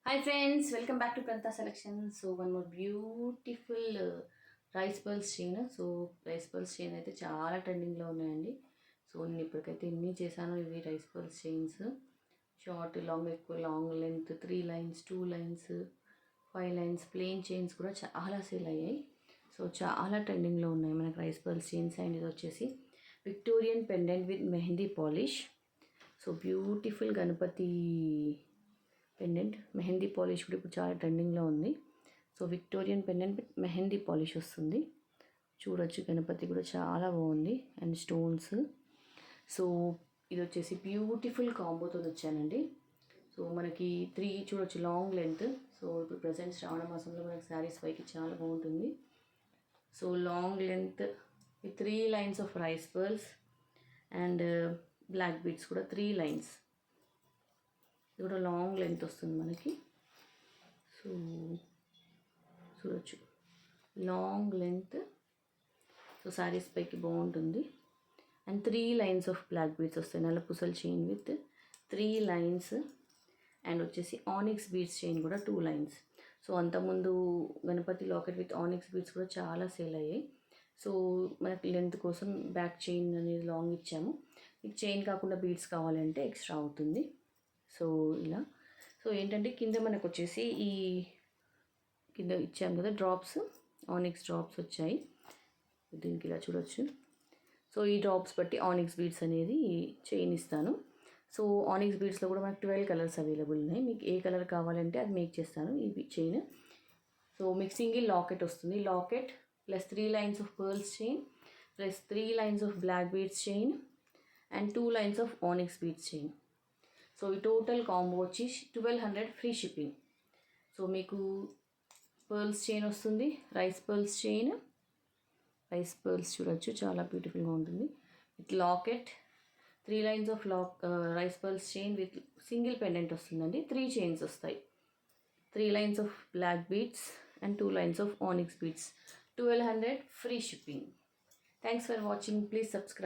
Hi friends, welcome back to Pranta Selection. So one more beautiful rice pearls chain. So rice pearls chain అయితే చాలా ట్రెండింగ్లో ఉన్నాయండి. So నేను ఇప్పటికైతే ఎన్ని చేశాను ఇవి rice pearls chains. Short, long, ఎక్కువ long length, 3 lines, 2 lines, 5 lines, plain chains కూడా చాలా సేల్ అయ్యాయి. సో చాలా ట్రెండింగ్లో ఉన్నాయి మనకు రైస్ పర్ల్స్ చైన్స్. అండ్ ఇది వచ్చేసి Victorian pendant with mehndi polish. So beautiful Ganapati pendant. Mehndi polish కూడా ఇప్పుడు చాలా ట్రెండింగ్లో ఉంది. So Victorian pendant with mehndi polish వస్తుంది. చూడొచ్చు, గణపతి కూడా చాలా బాగుంది. And stones. సో ఇది వచ్చేసి బ్యూటిఫుల్ కాంబోతో వచ్చానండి. సో మనకి 3 చూడొచ్చు, లాంగ్ లెంత్. సో ఇప్పుడు ప్రజెంట్ శ్రావణ మాసంలో మనకి శారీస్ పైకి చాలా బాగుంటుంది. So long length with 3 lines of rice pearls and black beads కూడా 3 లైన్స్. ఇది కూడా లాంగ్ లెంత్ వస్తుంది మనకి. సో చూడొచ్చు, లాంగ్ లెంత్. సో శారీస్ పైకి బాగుంటుంది. And 3 lines of black beads వస్తాయి. నల్లపూసల చైన్ విత్ 3 లైన్స్. అండ్ వచ్చేసి ఆనిక్స్ బీడ్స్ చైన్ కూడా 2 లైన్స్. సో అంతకుముందు Ganapati locket with onyx beads కూడా చాలా సేల్ అయ్యాయి. సో మనకి లెంత్ కోసం బ్యాక్ చైన్ అనేది లాంగ్ ఇచ్చాము. మీకు చైన్ కాకుండా బీడ్స్ కావాలంటే ఎక్స్ట్రా అవుతుంది. సో ఇలా. సో ఏంటంటే కింద మనకు వచ్చేసి ఈ కింద ఇచ్చాము కదా డ్రాప్స్, ఆనిక్స్ డ్రాప్స్ వచ్చాయి. దీనికి ఇలా చూడొచ్చు. సో ఈ డ్రాప్స్ బట్టి ఆనిక్స్ బీడ్స్ అనేది చైన్ ఇస్తాను. సో ఆనిక్స్ బీడ్స్లో కూడా మనకు 12 కలర్స్ అవైలబుల్ ఉన్నాయి. మీకు ఏ కలర్ కావాలంటే అది మేక్ చేస్తాను ఈ చైన్. సో మీకు సింగిల్ లాకెట్ వస్తుంది. Locket plus 3 lines of pearls chain plus 3 lines of black beads chain and 2 lines of onyx beads chain. So ఈ టోటల్ కాంబో వచ్చి 1200 ఫ్రీ షిప్పింగ్. సో మీకు పర్ల్స్ చైన్ వస్తుంది, rice pearls chain. Rice pearls చూడొచ్చు, చాలా బ్యూటిఫుల్గా ఉంటుంది. With locket, 3 lines of rice pearls chain with single pendant వస్తుందండి. 3 chains వస్తాయి. 3 lines of black beads and 2 lines of onyx beads. 1200 free shipping. Thanks for watching. Please subscribe.